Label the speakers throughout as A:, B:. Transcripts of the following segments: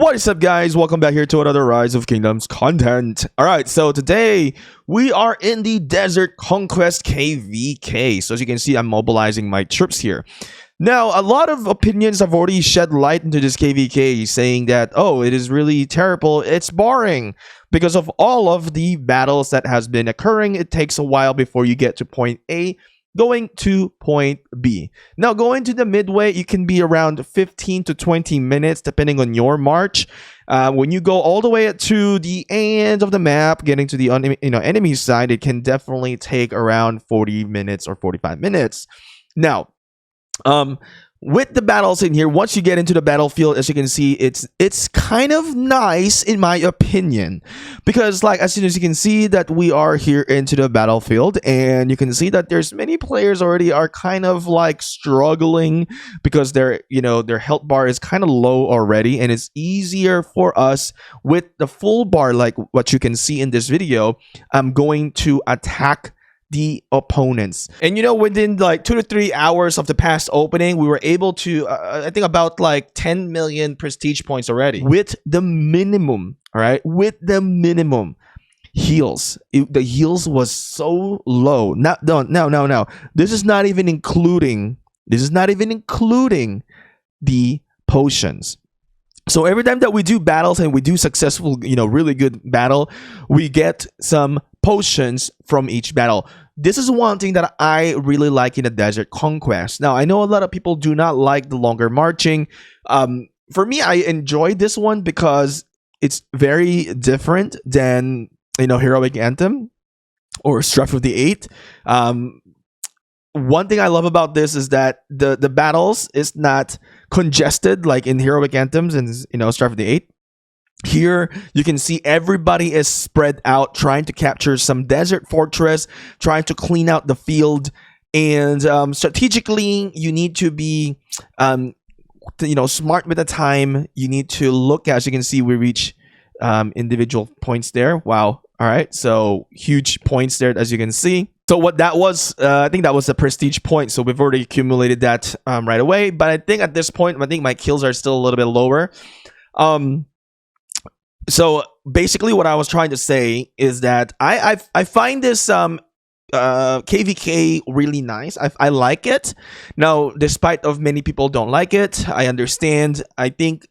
A: What is up, guys? Welcome back here to another Rise of Kingdoms content. Alright, so today we are in the Desert Conquest KvK. So as you can see, I'm mobilizing my troops here. Now, a lot of opinions have already shed light into this KvK, saying that, oh, it is really terrible, it's boring. Because of all of the battles that has been occurring, it takes a while before you get to point A, going to point B. Now, going to the midway, you can be around 15 to 20 minutes, depending on your march. When you go all the way to the end of the map, getting to the enemy side, it can definitely take around 40 minutes or 45 minutes. Now, with the battles in here, once you get into the battlefield, as you can see, it's kind of nice in my opinion, because like as soon as you can see that we are here into the battlefield, and you can see that there's many players already are kind of like struggling because their health bar is kind of low already, and it's easier for us with the full bar, like what you can see in this video. I'm going to attack the opponents, and within like 2 to 3 hours of the past opening, we were able to I think about like 10 million prestige points already with the minimum. All right, with the minimum heals. The heals was so low. No. This is not even including the potions. So every time that we do battles and we do successful, really good battle, we get some potions from each battle. This is one thing that I really like in the Desert Conquest. Now, I know a lot of people do not like the longer marching. For me, I enjoy this one because it's very different than, Heroic Anthem or Strife of the Eight. One thing I love about this is that the battles is not congested like in Heroic Anthems and Strife of the Eight. Here you can see everybody is spread out, trying to capture some desert fortress, trying to clean out the field, and strategically you need to be smart with the time. You need to look, as you can see, we reach individual points there. Wow. All right, so huge points there, as you can see. So what that was, I think that was a prestige point. So we've already accumulated that right away. But I think at this point, I think my kills are still a little bit lower. So basically what I was trying to say is that I find this KvK really nice. I like it. Now, despite of many people don't like it, I understand. I think,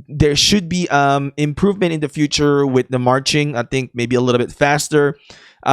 A: there should be improvement in the future with the marching. I think maybe a little bit faster.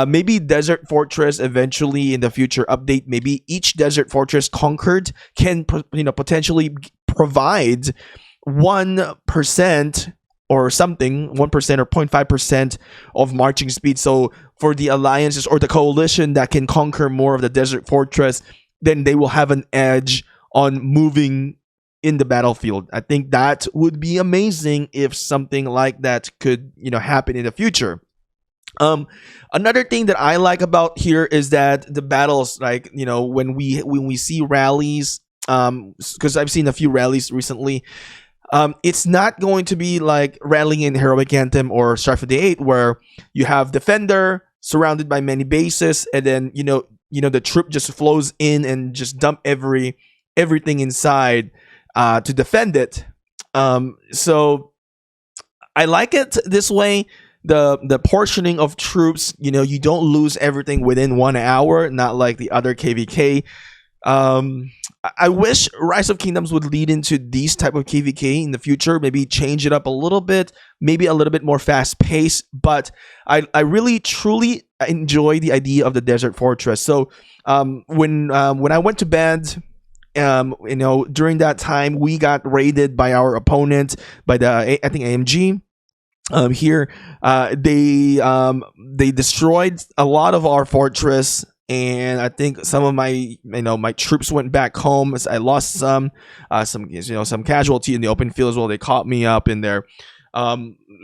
A: Maybe Desert Fortress eventually in the future update. Maybe each Desert Fortress conquered can potentially provide 1% or something, 1% or 0.5% of marching speed. So for the alliances or the coalition that can conquer more of the Desert Fortress, then they will have an edge on moving in the battlefield. I think that would be amazing if something like that could happen in the future. Another thing that I like about here is that the battles, like when we see rallies, because I've seen a few rallies recently. It's not going to be like rallying in Heroic Anthem or Strife of the Eight, where you have defender surrounded by many bases, and then the troop just flows in and just dump everything inside to defend it. So I like it this way. The portioning of troops, you don't lose everything within 1 hour, not like the other KvK. I wish Rise of Kingdoms would lead into these type of KvK in the future. Maybe change it up a little bit, maybe a little bit more fast paced. But I really truly enjoy the idea of the Desert Fortress. So when I went to bed, during that time we got raided by our opponent, by the I think AMG. Here they destroyed a lot of our fortress. And I think some of my my troops went back home. I lost some casualty in the open field as well. They caught me up in there.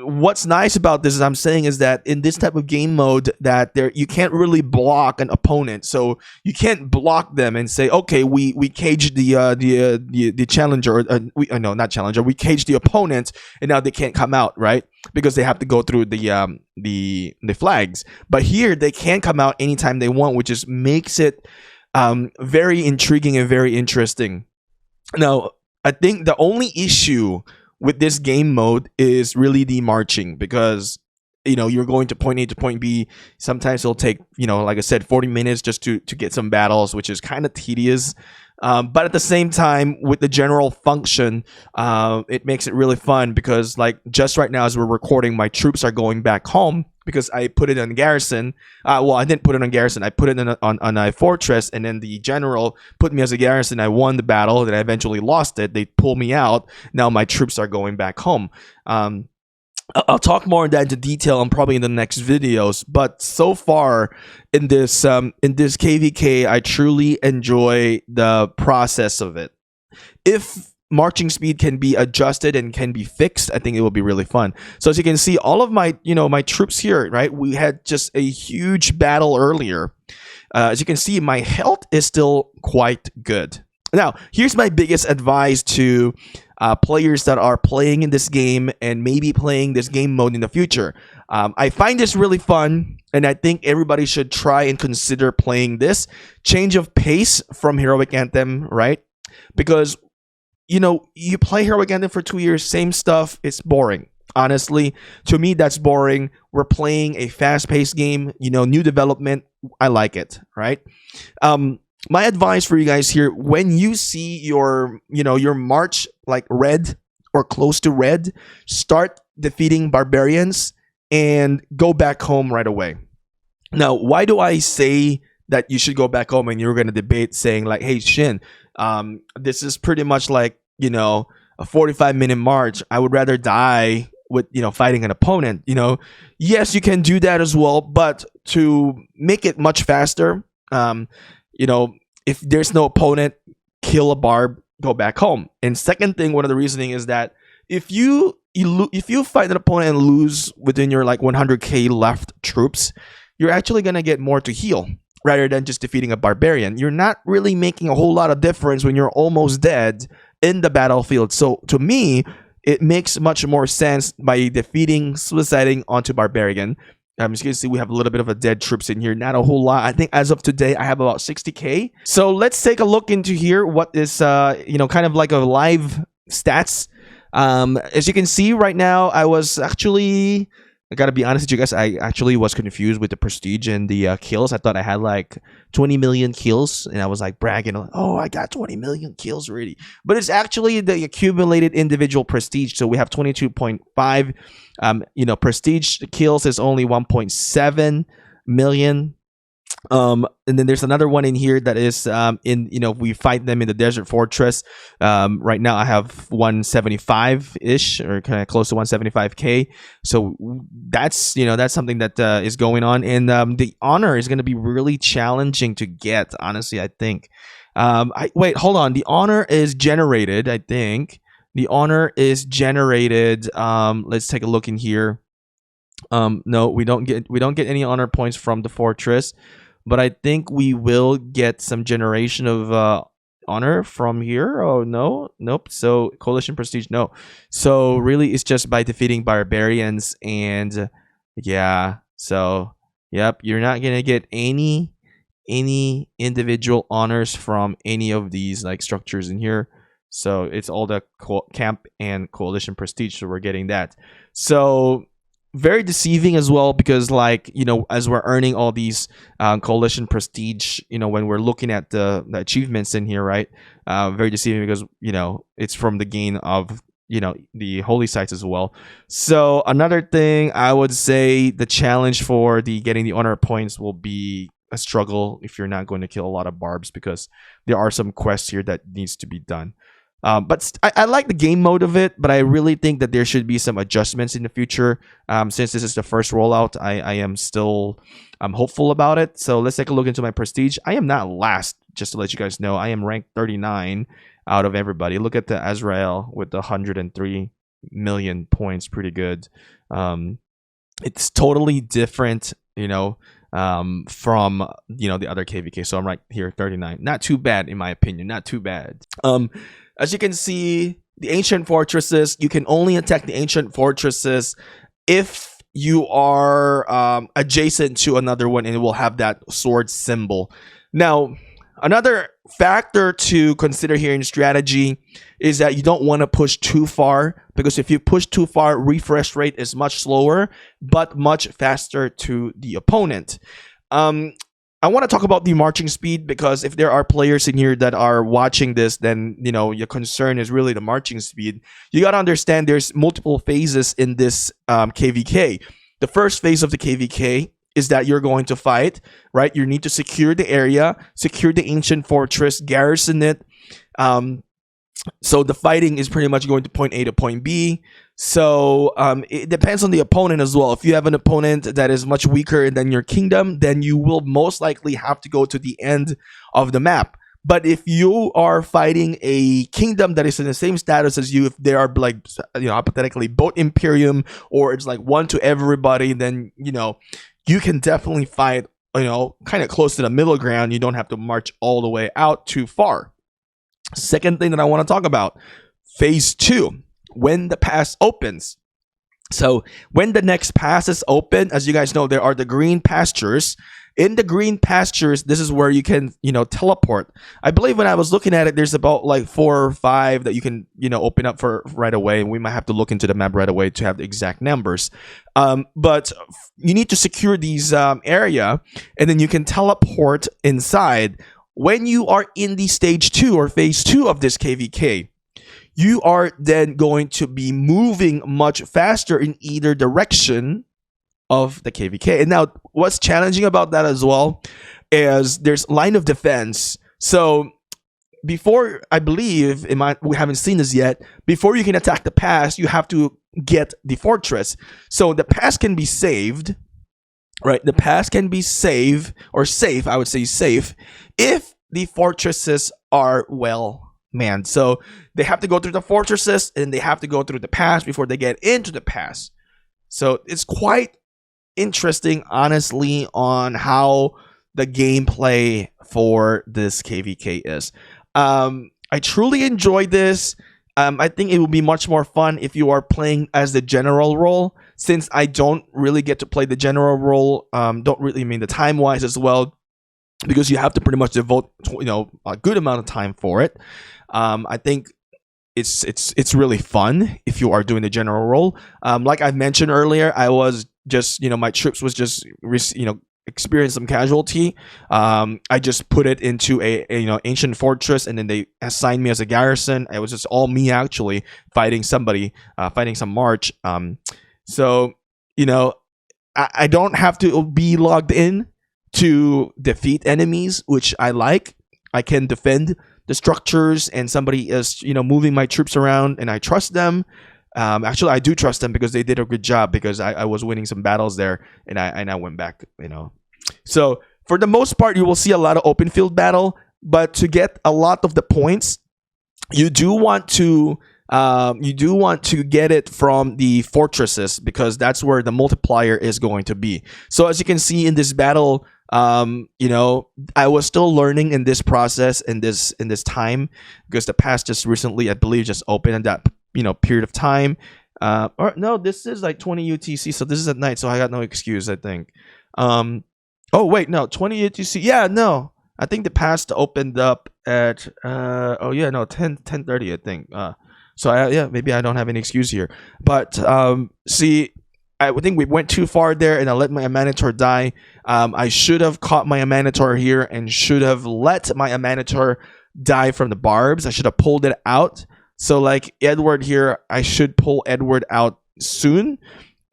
A: What's nice about this, as I'm saying, is that in this type of game mode, that you can't really block an opponent. So you can't block them and say, okay, we caged the challenger, not challenger. We caged the opponent, and now they can't come out, right? Because they have to go through the flags. But here they can come out anytime they want, which just makes it very intriguing and very interesting. Now, I think the only issue with this game mode is really the marching, because you're going to point A to point B. Sometimes it'll take, like I said, 40 minutes just to get some battles, which is kind of tedious. But at the same time, with the general function, it makes it really fun, because like just right now as we're recording, my troops are going back home because I put it on garrison. Well, I didn't put it on garrison. I put it on a fortress, and then the general put me as a garrison. I won the battle, then I eventually lost it. They pulled me out. Now my troops are going back home. I'll talk more on that into detail and probably in the next videos. But so far in this KvK, I truly enjoy the process of it. If marching speed can be adjusted and can be fixed, I think it will be really fun. So as you can see, all of my my troops here, right? We had just a huge battle earlier. As you can see, my health is still quite good. Now, here's my biggest advice to players that are playing in this game and maybe playing this game mode in the future. I find this really fun, and I think everybody should try and consider playing this. Change of pace from Heroic Anthem, right? Because, you play Heroic Anthem for 2 years, same stuff, it's boring. Honestly, to me, that's boring. We're playing a fast-paced game, new development. I like it, right? My advice for you guys here, when you see your march like red or close to red, start defeating barbarians and go back home right away. Now, why do I say that you should go back home? And you're going to debate saying like, hey, Shin, this is pretty much like, a 45-minute march. I would rather die with, fighting an opponent. Yes, you can do that as well. But to make it much faster, if there's no opponent, kill a barb, go back home. And second thing, one of the reasoning is that if you fight an opponent and lose within your like 100k left troops, you're actually gonna get more to heal rather than just defeating a barbarian. You're not really making a whole lot of difference when you're almost dead in the battlefield. So to me, it makes much more sense by defeating, suiciding onto barbarian. As you can see, we have a little bit of a dead troops in here. Not a whole lot. I think as of today, I have about 60k. So let's take a look into here. What is, kind of like a live stats. As you can see right now, I gotta be honest with you guys, I actually was confused with the prestige and the kills. I thought I had like 20 million kills, and I was like bragging, oh, I got 20 million kills already. But it's actually the accumulated individual prestige. So we have 22.5. Prestige kills is only 1.7 million. And then there's another one in here that is we fight them in the Desert Fortress. Right now I have 175-ish, or kind of close to 175k. So that's something that is going on, and the honor is going to be really challenging to get, honestly. I think wait, hold on, the honor is generated. I think the honor is generated. Let's take a look in here. No, we don't get any honor points from the fortress, but I think we will get some generation of honor from here. Oh no, nope. So coalition prestige, no. So really, it's just by defeating barbarians, and yeah. So yep, you're not gonna get any individual honors from any of these like structures in here. So it's all the camp and coalition prestige. So we're getting that. So very deceiving as well, because like as we're earning all these coalition prestige, when we're looking at the achievements in here, right? Very deceiving, because it's from the gain of the holy sites as well. So another thing I would say, the challenge for getting the honor points will be a struggle if you're not going to kill a lot of barbs, because there are some quests here that needs to be done. But I like the game mode of it, but I really think that there should be some adjustments in the future. Since this is the first rollout, I am still hopeful about it. So let's take a look into my prestige. I am not last, just to let you guys know. I am ranked 39 out of everybody. Look at the Azrael with the 103 million points. Pretty good. It's totally different, from the other KvK. So I'm right here, 39. Not too bad, in my opinion. Not too bad. As you can see, the ancient fortresses, you can only attack the ancient fortresses if you are adjacent to another one, and it will have that sword symbol. Now, another factor to consider here in strategy is that you don't want to push too far, because if you push too far, refresh rate is much slower but much faster to the opponent. I want to talk about the marching speed, because if there are players in here that are watching this, then your concern is really the marching speed. You got to understand there's multiple phases in this KvK. The first phase of the KvK is that you're going to fight, right? You need to secure the area, secure the ancient fortress, garrison it. So the fighting is pretty much going to point A to point B. So it depends on the opponent as well. If you have an opponent that is much weaker than your kingdom, then you will most likely have to go to the end of the map. But if you are fighting a kingdom that is in the same status as you, if they are like, hypothetically both Imperium, or it's like one to everybody, then you can definitely fight kind of close to the middle ground. You don't have to march all the way out too far. Second thing that I want to talk about, phase 2, when the pass opens. So when the next pass is open, as you guys know, there are the green pastures. In the green pastures, this is where you can teleport. I believe when I was looking at it, there's about like 4 or 5 that you can open up for right away, and we might have to look into the map right away to have the exact numbers. But you need to secure these area, and then you can teleport inside. When you are in the stage 2 or phase 2 of this KvK, you are then going to be moving much faster in either direction of the KvK. And now what's challenging about that as well is there's line of defense. So before, I believe, we haven't seen this yet, before you can attack the pass, you have to get the fortress. So the pass can be saved, right? The pass can be saved, or safe, I would say safe, if the fortresses are well manned. So they have to go through the fortresses, and they have to go through the pass before they get into the pass. So it's quite interesting, honestly, on how the gameplay for this KvK is. I truly enjoyed this. I think it will be much more fun if you are playing as the general role, since I don't really get to play the general role. Don't really mean the time wise as well, because you have to pretty much devote a good amount of time for it. I think it's really fun if you are doing the general role. Like I mentioned earlier, I was just my troops was just experience some casualty. I just put it into a ancient fortress, and then they assigned me as a garrison. It was just all me actually fighting somebody, fighting some march. So I don't have to be logged in to defeat enemies, which I like. I can defend the structures, and somebody is moving my troops around, and I trust them. Actually, I do trust them because they did a good job, because I was winning some battles there, and I went back. So for the most part, you will see a lot of open field battle, but to get a lot of the points, you do want to get it from the fortresses, because that's where the multiplier is going to be. So as you can see in this battle, I was still learning in this process, in this time, because the pass just recently, I believe, just opened in that period of time. Or no, this is like 20 UTC, so this is at night, so I got no excuse, I think. Oh wait, no, 20 UTC. Yeah, no, I think the pass opened up at 10:30, I think. So maybe I don't have any excuse here, but see, I think we went too far there, and I let my Emulator die. I should have caught my Emulator here, and should have let my Emulator die from the barbs. I should have pulled it out. So like Edward here, I should pull Edward out soon,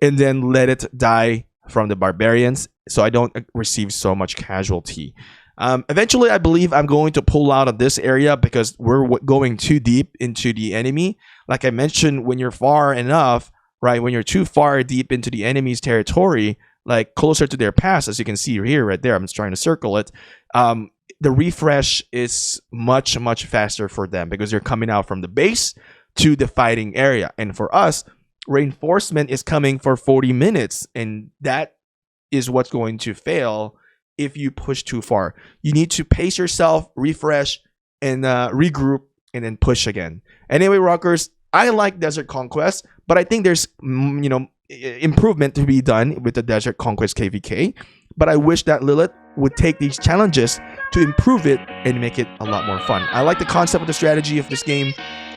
A: and then let it die from the barbarians, so I don't receive so much casualty. Eventually, I believe I'm going to pull out of this area, because we're going too deep into the enemy. Like I mentioned, when you're far enough, right, when you're too far deep into the enemy's territory, like closer to their pass, as you can see here, right there, I'm just trying to circle it, the refresh is much faster for them, because they're coming out from the base to the fighting area. And for us, reinforcement is coming for 40 minutes, and that is what's going to fail if you push too far. You need to pace yourself, refresh, and regroup, and then push again. Anyway, rockers, I like Desert Conquest, but I think there's improvement to be done with the Desert Conquest KvK. But I wish that Lilith would take these challenges to improve it and make it a lot more fun. I like the concept of the strategy of this game.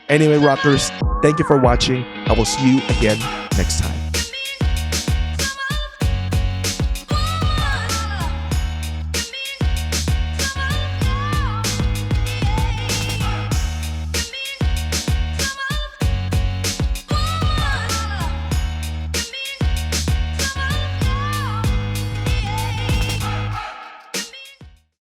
A: Anyway, rockers, thank you for watching. I will see you again next time.